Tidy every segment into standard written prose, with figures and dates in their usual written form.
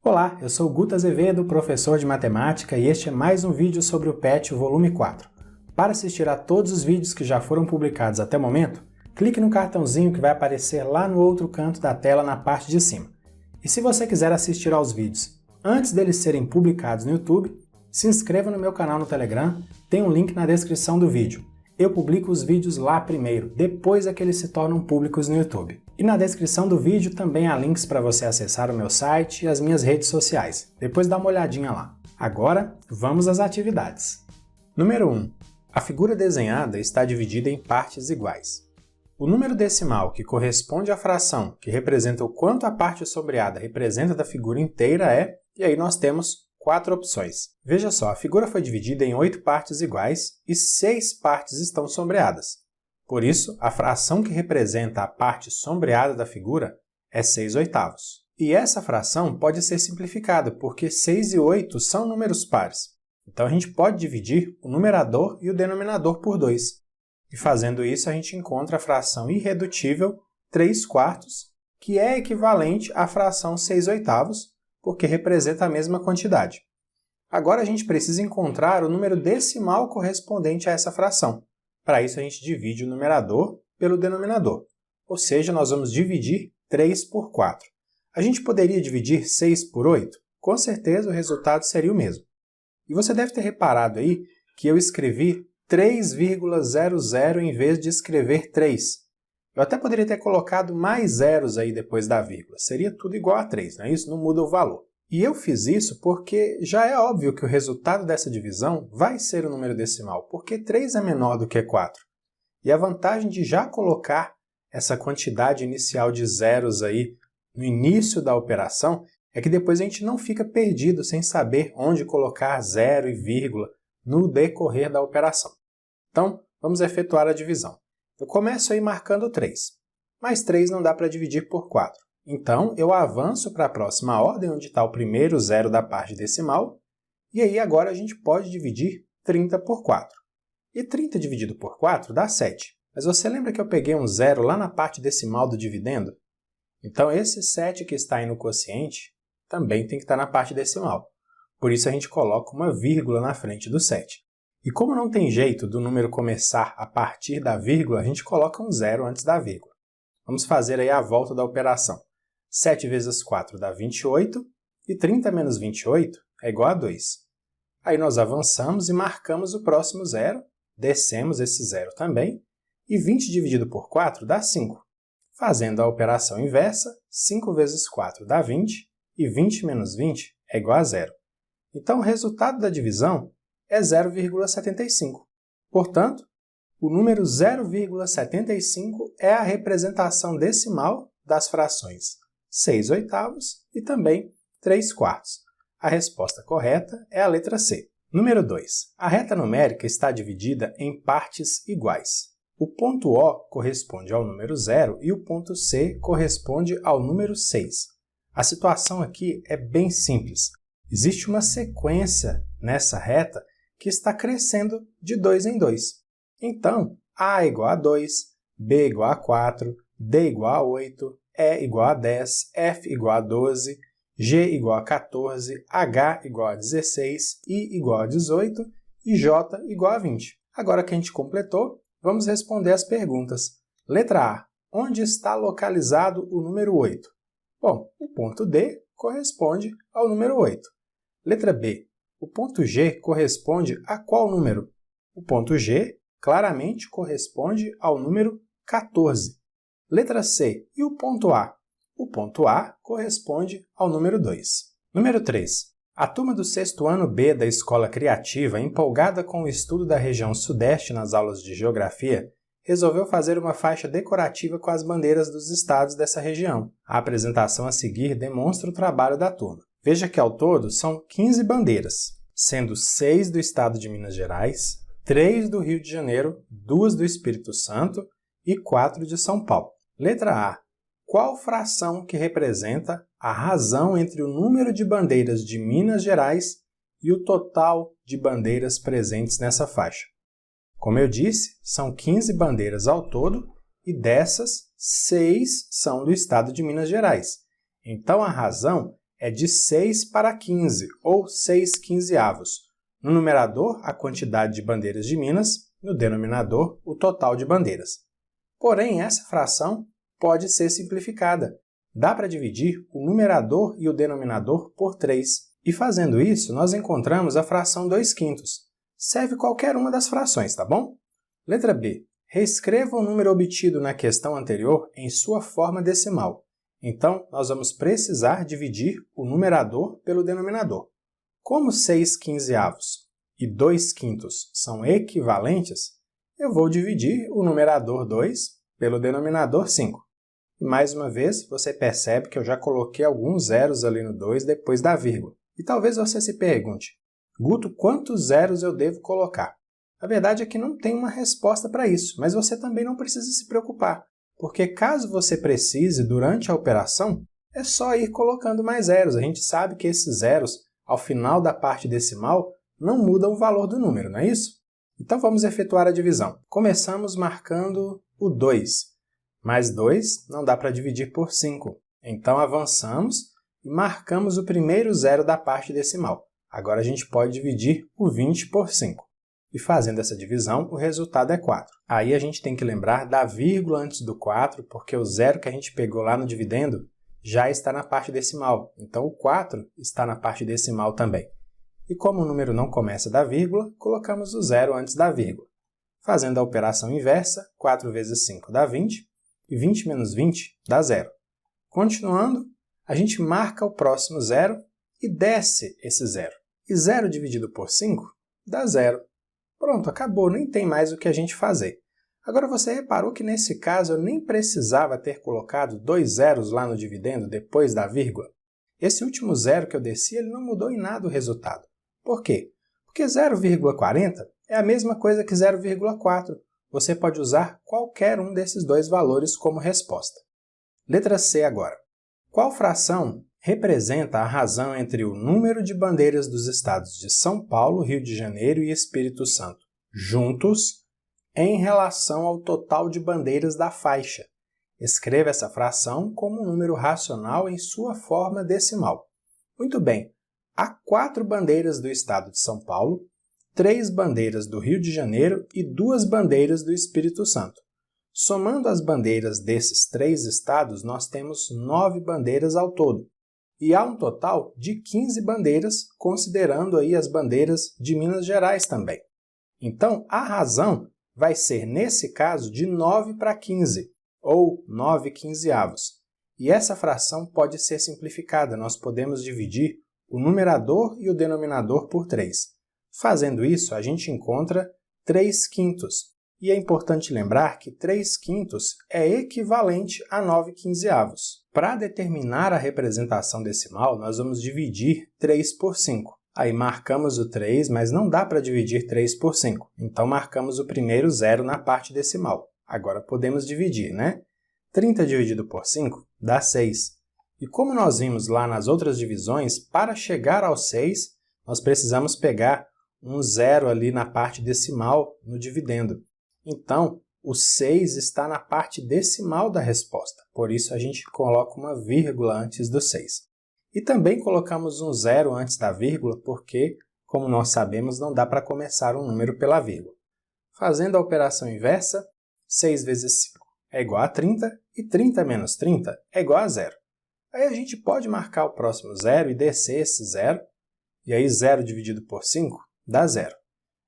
Olá, eu sou Guto Azevedo, professor de matemática, e este é mais um vídeo sobre o PET volume 4. Para assistir a todos os vídeos que já foram publicados até o momento, clique no cartãozinho que vai aparecer lá no outro canto da tela na parte de cima. E se você quiser assistir aos vídeos antes deles serem publicados no YouTube, se inscreva no meu canal no Telegram, tem um link na descrição do vídeo. Eu publico os vídeos lá primeiro, depois é que eles se tornam públicos no YouTube. E na descrição do vídeo também há links para você acessar o meu site e as minhas redes sociais. Depois dá uma olhadinha lá. Agora, vamos às atividades. Número 1. A figura desenhada está dividida em partes iguais. O número decimal que corresponde à fração que representa o quanto a parte sombreada representa da figura inteira é, e aí nós temos 4 opções. Veja só, a figura foi dividida em 8 partes iguais e 6 partes estão sombreadas. Por isso, a fração que representa a parte sombreada da figura é 6/8. E essa fração pode ser simplificada, porque 6 e 8 são números pares. Então a gente pode dividir o numerador e o denominador por 2. E fazendo isso, a gente encontra a fração irredutível 3/4, que é equivalente à fração 6/8, porque representa a mesma quantidade. Agora a gente precisa encontrar o número decimal correspondente a essa fração. Para isso a gente divide o numerador pelo denominador, ou seja, nós vamos dividir 3 por 4. A gente poderia dividir 6 por 8? Com certeza o resultado seria o mesmo. E você deve ter reparado aí que eu escrevi 3,00 em vez de escrever 3. Eu até poderia ter colocado mais zeros aí depois da vírgula. Seria tudo igual a 3, não é isso? Não muda o valor. E eu fiz isso porque já é óbvio que o resultado dessa divisão vai ser o número decimal, porque 3 é menor do que 4. E a vantagem de já colocar essa quantidade inicial de zeros aí no início da operação é que depois a gente não fica perdido sem saber onde colocar zero e vírgula no decorrer da operação. Então, vamos efetuar a divisão. Eu começo aí marcando 3, mas 3 não dá para dividir por 4. Então, eu avanço para a próxima ordem, onde está o primeiro zero da parte decimal, e aí agora a gente pode dividir 30 por 4. E 30 dividido por 4 dá 7. Mas você lembra que eu peguei um zero lá na parte decimal do dividendo? Então, esse 7 que está aí no quociente também tem que estar na parte decimal. Por isso a gente coloca uma vírgula na frente do 7. E como não tem jeito do número começar a partir da vírgula, a gente coloca um zero antes da vírgula. Vamos fazer aí a volta da operação. 7 vezes 4 dá 28, e 30 menos 28 é igual a 2. Aí nós avançamos e marcamos o próximo zero, descemos esse zero também, e 20 dividido por 4 dá 5. Fazendo a operação inversa, 5 vezes 4 dá 20, e 20 menos 20 é igual a 0. Então o resultado da divisão é 0,75. Portanto, o número 0,75 é a representação decimal das frações 6/8 e também 3/4. A resposta correta é a letra C. Número 2. A reta numérica está dividida em partes iguais. O ponto O corresponde ao número 0 e o ponto C corresponde ao número 6. A situação aqui é bem simples. Existe uma sequência nessa reta que está crescendo de 2 em 2. Então, A igual a 2, B igual a 4, D igual a 8, E igual a 10, F igual a 12, G igual a 14, H igual a 16, I igual a 18 e J igual a 20. Agora que a gente completou, vamos responder as perguntas. Letra A. Onde está localizado o número 8? Bom, o ponto D corresponde ao número 8. Letra B. O ponto G corresponde a qual número? O ponto G claramente corresponde ao número 14. Letra C. E o ponto A? O ponto A corresponde ao número 2. Número 3. A turma do 6º ano B da Escola Criativa, empolgada com o estudo da região Sudeste nas aulas de Geografia, resolveu fazer uma faixa decorativa com as bandeiras dos estados dessa região. A apresentação a seguir demonstra o trabalho da turma. Veja que ao todo são 15 bandeiras, sendo 6 do estado de Minas Gerais, 3 do Rio de Janeiro, 2 do Espírito Santo e 4 de São Paulo. Letra A. Qual fração que representa a razão entre o número de bandeiras de Minas Gerais e o total de bandeiras presentes nessa faixa? Como eu disse, são 15 bandeiras ao todo e dessas, 6 são do estado de Minas Gerais. Então, a razão é de 6 para 15, ou 6/15. No numerador, a quantidade de bandeiras de Minas, no denominador, o total de bandeiras. Porém, essa fração pode ser simplificada. Dá para dividir o numerador e o denominador por 3. E fazendo isso, nós encontramos a fração 2/5. Serve qualquer uma das frações, tá bom? Letra B. Reescreva o número obtido na questão anterior em sua forma decimal. Então, nós vamos precisar dividir o numerador pelo denominador. Como 6/15 e 2/5 são equivalentes, eu vou dividir o numerador 2 pelo denominador 5. E mais uma vez, você percebe que eu já coloquei alguns zeros ali no 2 depois da vírgula. E talvez você se pergunte, Guto, quantos zeros eu devo colocar? A verdade é que não tem uma resposta para isso, mas você também não precisa se preocupar, porque caso você precise durante a operação, é só ir colocando mais zeros. A gente sabe que esses zeros, ao final da parte decimal, não mudam o valor do número, não é isso? Então vamos efetuar a divisão. Começamos marcando o 2, mas 2 não dá para dividir por 5. Então avançamos e marcamos o primeiro zero da parte decimal. Agora a gente pode dividir o 20 por 5. E fazendo essa divisão, o resultado é 4. Aí a gente tem que lembrar da vírgula antes do 4, porque o zero que a gente pegou lá no dividendo já está na parte decimal. Então o 4 está na parte decimal também. E como o número não começa da vírgula, colocamos o zero antes da vírgula. Fazendo a operação inversa, 4 vezes 5 dá 20, e 20 menos 20 dá 0. Continuando, a gente marca o próximo zero e desce esse zero. E 0 dividido por 5 dá 0. Pronto, acabou, nem tem mais o que a gente fazer. Agora você reparou que nesse caso eu nem precisava ter colocado 2 zeros lá no dividendo depois da vírgula? Esse último zero que eu desci, ele não mudou em nada o resultado. Por quê? Porque 0,40 é a mesma coisa que 0,4. Você pode usar qualquer um desses dois valores como resposta. Letra C agora. Qual fração representa a razão entre o número de bandeiras dos estados de São Paulo, Rio de Janeiro e Espírito Santo, juntos, em relação ao total de bandeiras da faixa? Escreva essa fração como um número racional em sua forma decimal. Muito bem, há 4 bandeiras do estado de São Paulo, 3 bandeiras do Rio de Janeiro e 2 bandeiras do Espírito Santo. Somando as bandeiras desses 3 estados, nós temos 9 bandeiras ao todo. E há um total de 15 bandeiras, considerando aí as bandeiras de Minas Gerais também. Então, a razão vai ser, nesse caso, de 9 para 15, ou 9/15. E essa fração pode ser simplificada. Nós podemos dividir o numerador e o denominador por 3. Fazendo isso, a gente encontra 3/5. E é importante lembrar que 3/5 é equivalente a 9/15. Para determinar a representação decimal, nós vamos dividir 3 por 5. Aí marcamos o 3, mas não dá para dividir 3 por 5. Então marcamos o primeiro zero na parte decimal. Agora podemos dividir, né? 30 dividido por 5 dá 6. E como nós vimos lá nas outras divisões, para chegar ao 6, nós precisamos pegar um zero ali na parte decimal no dividendo. Então, o 6 está na parte decimal da resposta, por isso a gente coloca uma vírgula antes do 6. E também colocamos um zero antes da vírgula, porque, como nós sabemos, não dá para começar um número pela vírgula. Fazendo a operação inversa, 6 vezes 5 é igual a 30, e 30 menos 30 é igual a 0. Aí a gente pode marcar o próximo zero e descer esse zero, e aí 0 dividido por 5 dá 0.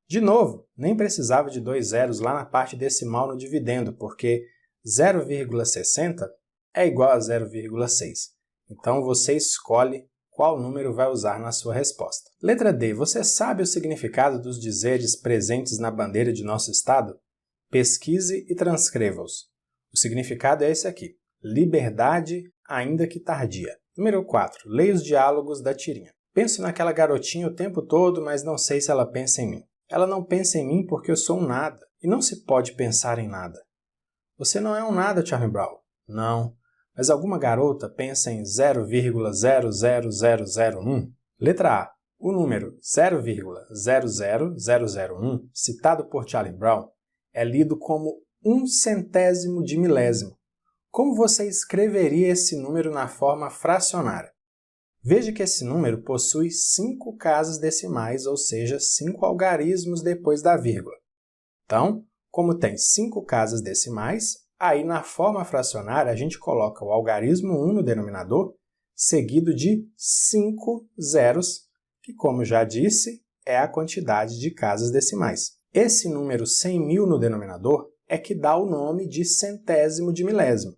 De novo, nem precisava de 2 zeros lá na parte decimal no dividendo, porque 0,60 é igual a 0,6. Então você escolhe qual número vai usar na sua resposta. Letra D. Você sabe o significado dos dizeres presentes na bandeira de nosso estado? Pesquise e transcreva-os. O significado é esse aqui: liberdade, ainda que tardia. Número 4. Leia os diálogos da tirinha. Penso naquela garotinha o tempo todo, mas não sei se ela pensa em mim. Ela não pensa em mim porque eu sou um nada, e não se pode pensar em nada. Você não é um nada, Charlie Brown. Não. Mas alguma garota pensa em 0,00001? Letra A. O número 0,00001, citado por Charlie Brown, é lido como 1/100º de milésimo. Como você escreveria esse número na forma fracionária? Veja que esse número possui 5 casas decimais, ou seja, 5 algarismos depois da vírgula. Então, como tem 5 casas decimais, aí na forma fracionária a gente coloca o algarismo 1 no denominador, seguido de 5 zeros, que, como já disse, é a quantidade de casas decimais. Esse número 100.000 no denominador é que dá o nome de centésimo de milésimo.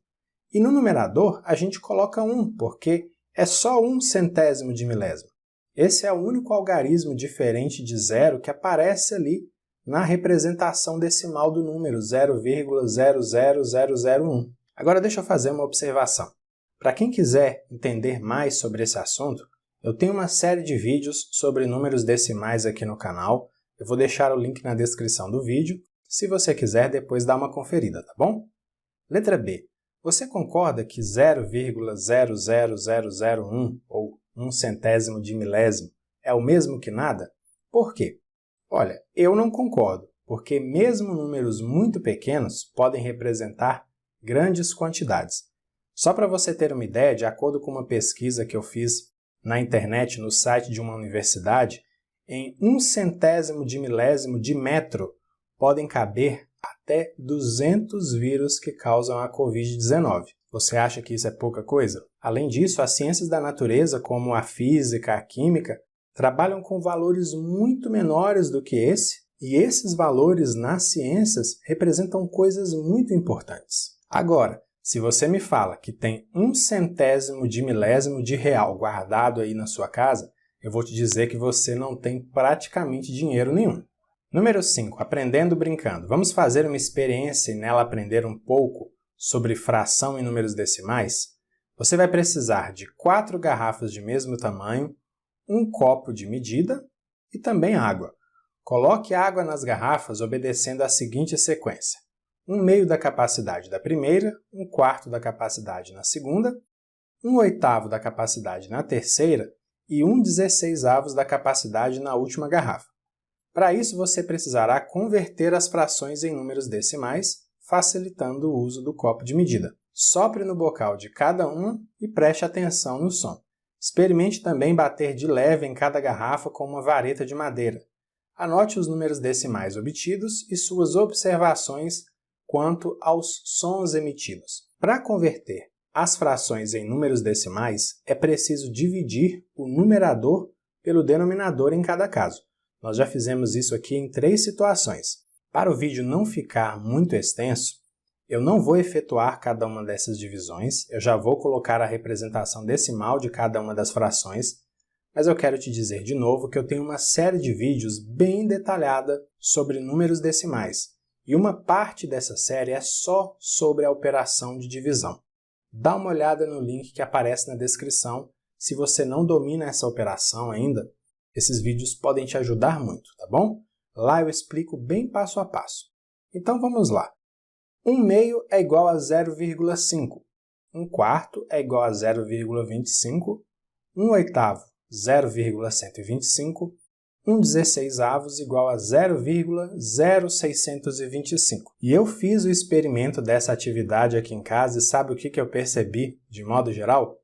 E no numerador a gente coloca 1, porque é só 1 centésimo de milésimo. Esse é o único algarismo diferente de zero que aparece ali na representação decimal do número 0,00001. Agora deixa eu fazer uma observação. Para quem quiser entender mais sobre esse assunto, eu tenho uma série de vídeos sobre números decimais aqui no canal. Eu vou deixar o link na descrição do vídeo, se você quiser depois dar uma conferida, tá bom? Letra B. Você concorda que 0,00001, ou 1 centésimo de milésimo, é o mesmo que nada? Por quê? Olha, eu não concordo, porque mesmo números muito pequenos podem representar grandes quantidades. Só para você ter uma ideia, de acordo com uma pesquisa que eu fiz na internet, no site de uma universidade, em 1 centésimo de milésimo de metro podem caber até 200 vírus que causam a Covid-19. Você acha que isso é pouca coisa? Além disso, as ciências da natureza, como a física, a química, trabalham com valores muito menores do que esse, e esses valores nas ciências representam coisas muito importantes. Agora, se você me fala que tem 1 centésimo de milésimo de real guardado aí na sua casa, eu vou te dizer que você não tem praticamente dinheiro nenhum. Número 5. Aprendendo brincando. Vamos fazer uma experiência e nela aprender um pouco sobre fração em números decimais? Você vai precisar de 4 garrafas de mesmo tamanho, um copo de medida e também água. Coloque água nas garrafas obedecendo a seguinte sequência: 1/2 da capacidade da primeira, 1/4 da capacidade na segunda, 1/8 da capacidade na terceira e 1/16 da capacidade na última garrafa. Para isso, você precisará converter as frações em números decimais, facilitando o uso do copo de medida. Sopre no bocal de cada uma e preste atenção no som. Experimente também bater de leve em cada garrafa com uma vareta de madeira. Anote os números decimais obtidos e suas observações quanto aos sons emitidos. Para converter as frações em números decimais, é preciso dividir o numerador pelo denominador em cada caso. Nós já fizemos isso aqui em 3 situações. Para o vídeo não ficar muito extenso, eu não vou efetuar cada uma dessas divisões, eu já vou colocar a representação decimal de cada uma das frações, mas eu quero te dizer de novo que eu tenho uma série de vídeos bem detalhada sobre números decimais, e uma parte dessa série é só sobre a operação de divisão. Dá uma olhada no link que aparece na descrição. Se você não domina essa operação ainda, esses vídeos podem te ajudar muito, tá bom? Lá eu explico bem passo a passo. Então vamos lá. 1/2 é igual a 0,5. 1/4 é igual a 0,25. 1/8, 0,125. 1/16 igual a 0,0625. E eu fiz o experimento dessa atividade aqui em casa e sabe o que eu percebi de modo geral?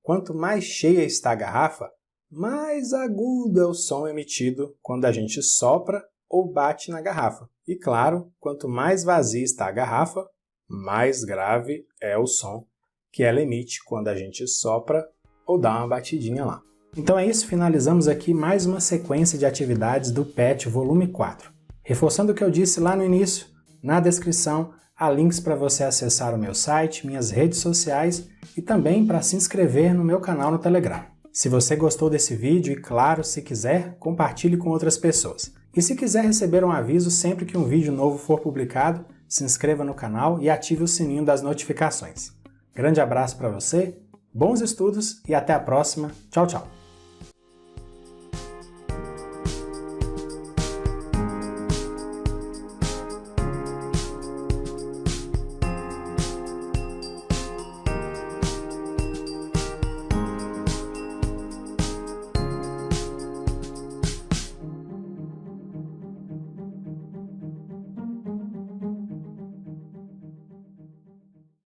Quanto mais cheia está a garrafa, mais agudo é o som emitido quando a gente sopra ou bate na garrafa. E claro, quanto mais vazia está a garrafa, mais grave é o som que ela emite quando a gente sopra ou dá uma batidinha lá. Então é isso, finalizamos aqui mais uma sequência de atividades do PET volume 4. Reforçando o que eu disse lá no início, na descrição há links para você acessar o meu site, minhas redes sociais e também para se inscrever no meu canal no Telegram. Se você gostou desse vídeo e, claro, se quiser, compartilhe com outras pessoas. E se quiser receber um aviso sempre que um vídeo novo for publicado, se inscreva no canal e ative o sininho das notificações. Grande abraço para você, bons estudos e até a próxima. Tchau, tchau!